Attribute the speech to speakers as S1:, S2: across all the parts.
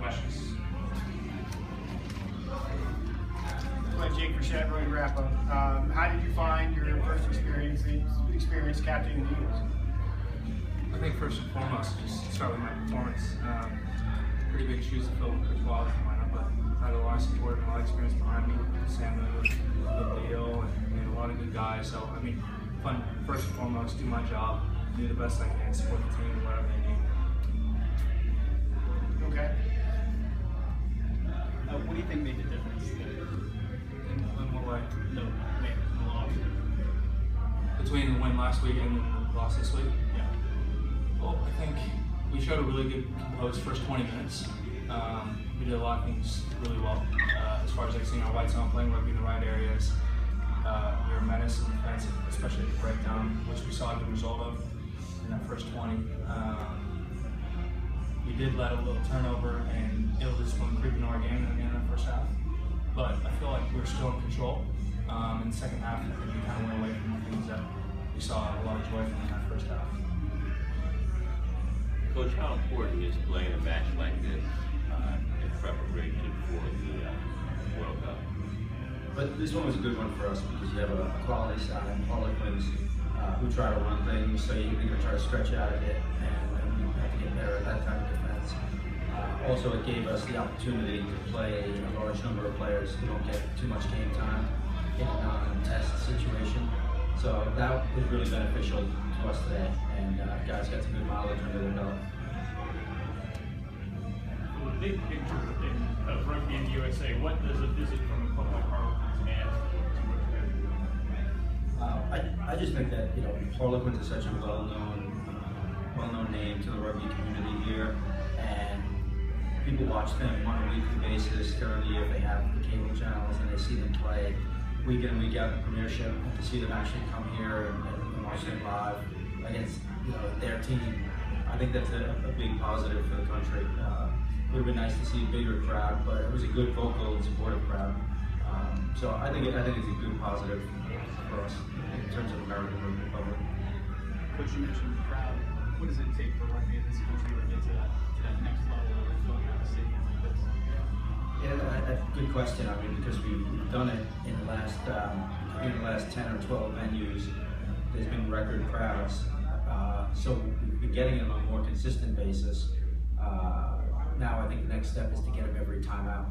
S1: questions.
S2: Jake Frechette, Roy Rappa. How did you find your first experience captaining the Eagles?
S1: I think first and foremost, just start with my performance. Pretty big shoes to fill with Coach Wallace in lineup, but I had a lot of support and a lot of experience behind me. Sam with Leo and a lot of good guys. So I mean, fun. First and foremost, do my job, do the best I can, support the team, whatever they need.
S2: Okay.
S3: What do you think made the difference?
S1: In what way?
S3: The win, the loss.
S1: Between the win last week and the loss this week?
S3: Yeah.
S1: Well, I think we showed a really good composed first 20 minutes. We did a lot of things really well. As far as like seeing our white zone playing rugby in the right areas. We were menace in defense, especially at the breakdown, which we saw the result of in that first 20. We did let a little turnover and ill discipline creep into our game at the end of the first half. But I feel like we were still in control. In the second half, I think we kind of went away from the things that we saw a lot of joy from in that first half.
S4: Coach, how important is playing a match like this in preparation for the World Cup?
S5: But this one was a good one for us because you have a quality side, Harlequins, who try to run things, so you're going to try to stretch out of it, and you have to get better at that type of defense. Also, it gave us the opportunity to play a large number of players who don't get too much game time in a non-test situation. So that was really beneficial to us today, and guys got some good mileage under their belt.
S3: The big picture of rugby in the USA, what does a visit from a club like Harlequins add to what you're doing?
S5: I just think that Harlequins is such a well-known name to the rugby community here, and people watch them on a weekly basis during the year. They have the cable channels and they see them play week in and week out in the Premiership, and to see them actually come here and watch them live against their team, I think that's a big positive for the country. It would have been nice to see a bigger crowd, but it was a good vocal and supportive crowd. So I think it's a good positive for us in terms of American rugby public.
S3: Coach, you mentioned the crowd. What does it take for rugby in this country to get to that next level of filling out a stadium like this?
S5: Yeah, that's a good question. I mean, because we've done it in the last 10 or 12 venues, there's been record crowds. So we've been getting them on a more consistent basis. Now I think the next step is to get them every time out,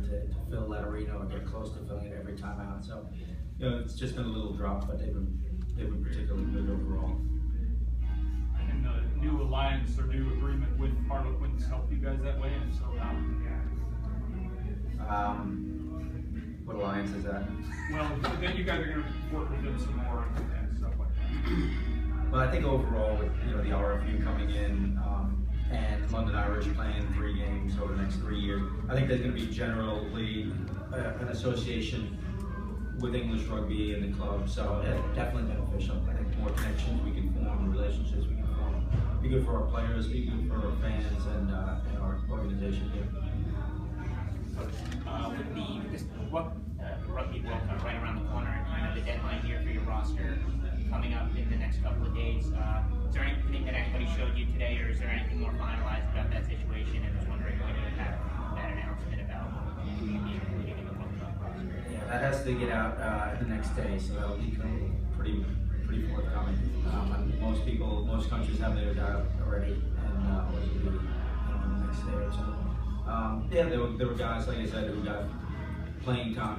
S5: to fill that arena or get close to filling it every time out. So, it's just been a little drop, but they've been particularly good overall.
S3: And the new alliance or new agreement with Harlequins help you guys that way, and so
S5: What alliance is that?
S3: well, then you guys are going to work with them some more and stuff like that.
S5: Well, I think overall with the RFU coming in and London Irish playing 3 games over the next 3 years, I think there's going to be generally an association with English rugby and the club, so definitely beneficial. I think the more connections we can form, relationships we can form, be good for our players, be good for our fans and our organization here.
S6: With the Rugby World Cup right around the corner and kind of the deadline here for your roster coming up in the next couple of days, is there anything that anybody showed you today, or is there anything more finalized about that situation? And I was wondering when you have that announcement about who you'd be including in the World Cup roster.
S5: Yeah, that has to get out the next day, so that'll be pretty forthcoming. Most countries have theirs out already, and it'll be the next day or so. Yeah, there were guys, like I said, who got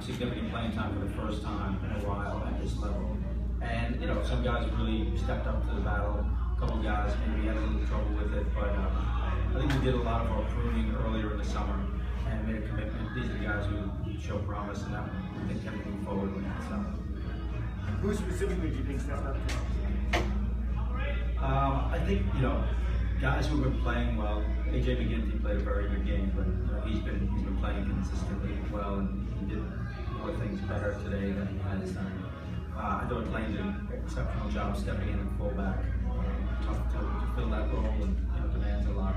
S5: significant playing time for the first time in a while at this level. And some guys really stepped up to the battle. A couple guys maybe had a little trouble with it, but I think we did a lot of our pruning earlier in the summer and made a commitment. These are guys who show promise, and that we think can move forward with it. So.
S2: Who specifically do you think stepped up?
S5: I think guys who've been playing well. AJ McGinty played a very good game, but he's been playing consistently well, and he did more things better today than he has done. I thought Blaine did an exceptional job stepping in at fullback. Tough to fill that role, and demands a lot.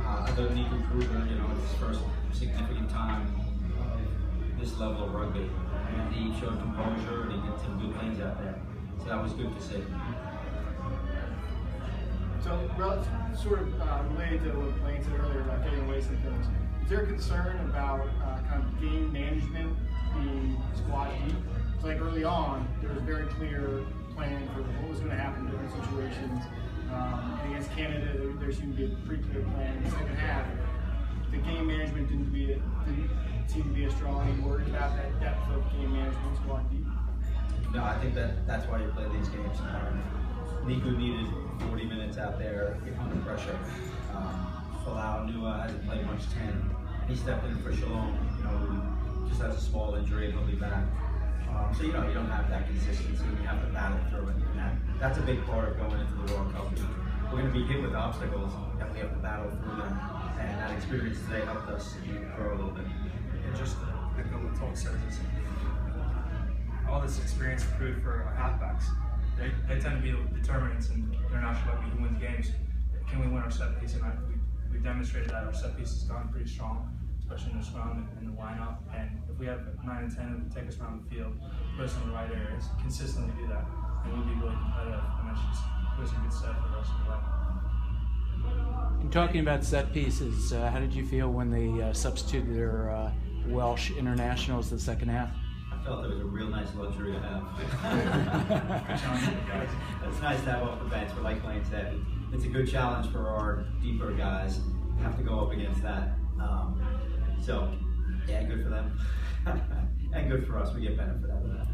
S5: I thought Nico Kruger, his first significant time of this level of rugby, and he showed composure and he did some good things out there. So that was good to see.
S2: Sort of related to what Blaine said earlier about getting away some things, is there a concern about kind of game management being squad deep? So like early on, there was a very clear plan for what was going to happen in different situations. And against Canada, there seemed to be a pretty clear plan. In the second half, the game management didn't seem to be as strong. Are you worried about that depth of game management squad deep?
S5: No, I think that's why you play these games. Nico needed 40 minutes out there under pressure. Falau Nua hasn't played much 10. He stepped in for Shalom, who just has a small injury and he'll be back. So you don't have that consistency. You have to battle through it, and that's a big part of going into the World Cup. We're going to be hit with obstacles, and we have to battle through them. And that experience today helped us grow a little bit.
S1: And just echo what Tolkin says, all this experience accrued for our halfbacks. They tend to be the determinants in international rugby who wins games. Can we win our set piece? And we've demonstrated that our set piece has gone pretty strong, especially in the scrum and the lineup. And if we have 9 and 10 who take us around the field, put us in the right areas, consistently do that, and we'll be really competitive. And that should just put us in good stead for the rest of the way.
S7: In talking about set pieces, how did you feel when they substituted their Welsh internationals the second half?
S5: I felt it was a real nice luxury to have. It's nice to have off the bench, but like Blaine said, it's a good challenge for our deeper guys to have to go up against that. So, yeah, good for them. And good for us, we get benefit out of that.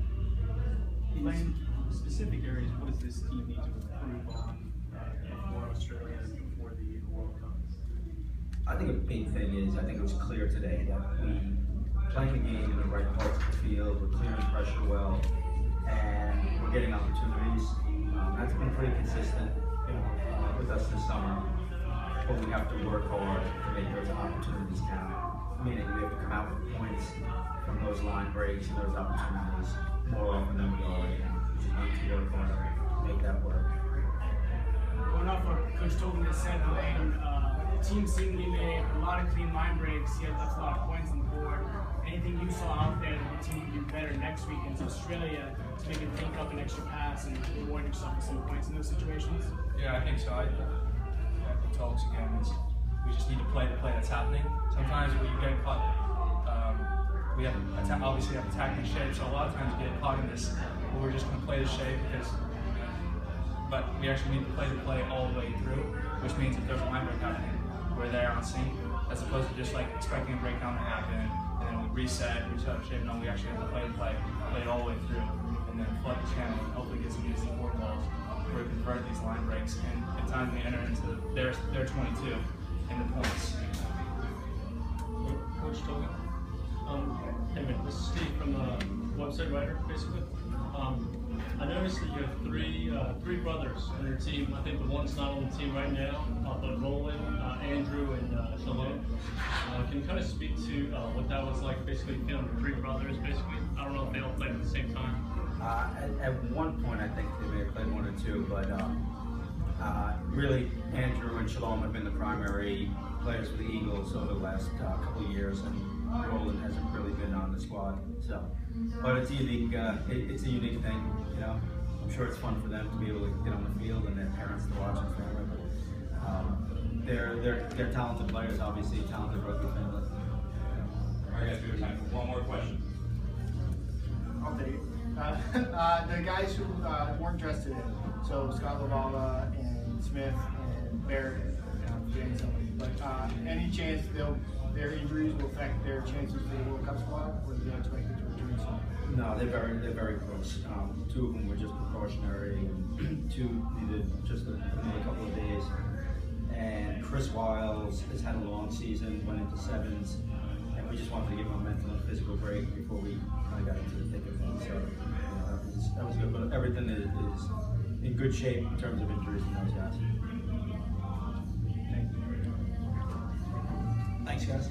S3: Blaine, specific areas, what does this team need to improve on for Australia and for the World Cup?
S5: I think a big thing is, I think it was clear today that we playing the game in the right parts of the field, we're clearing pressure well, and we're getting opportunities. That's been pretty consistent with us this summer, but we have to work hard to make those opportunities count. Meaning we have to come out with points from those line breaks and those opportunities more often than we are right now. We just need to work hard to make that work.
S8: Going off what Coach Tolkin just said, Blaine, the team seemingly made a lot of clean line breaks. He had left a lot of points on the board. Anything you saw out there that the team can do better next week against Australia to make it think up an extra pass and reward yourself with some points in those situations?
S1: Yeah, I think so. I think talks again is we just need to play the play that's happening. Sometimes when you get caught, we have obviously have attacking shape, so a lot of times we get caught in this where we're just going to play the shape because. But we actually need to play the play all the way through, which means if there's a line break happening, we're there on sync, as opposed to just like expecting a breakdown to happen and then we reset our shape. No, we actually have to play it all the way through, and then flood the channel and hopefully get some easy forward balls where we convert these line breaks and at times we enter into their 22 in the points.
S9: Coach Tolkin. Hey man, this is Steve from the website writer, basically. I noticed that you have three brothers on your team. I think the one's not on the team right now, but Roland, Andrew, and Shalom. Can you kind of speak to what that was like, basically feeling three brothers, basically? I don't know if they all played at the same time.
S5: At one point, I think they may have played 1 or 2, but really, Andrew and Shalom have been the primary players for the Eagles over the last couple of years, and Roland hasn't really been on the squad. So, but it's a unique thing, you know. I'm sure it's fun for them to be able to get on the field and their parents to watch and family. But they're talented players, obviously, talented rugby family.
S10: All right, guys, we have time for one more question.
S2: I'll take it. The guys who weren't dressed today, so Scott Lavala and Smith and Barrett, I'm forgetting somebody, but any chance their injuries will affect their chances for the World Cup squad, or do they expect it to return soon?
S5: No, they're very close. 2 of them were just precautionary, and 2 needed just another couple of days. And Chris Wiles has had a long season, went into 7s, and we just wanted to give him a mental and physical break before we kind of got into the thick of things. So that was good, but everything is in good shape in terms of injuries in those guys. Thanks, guys.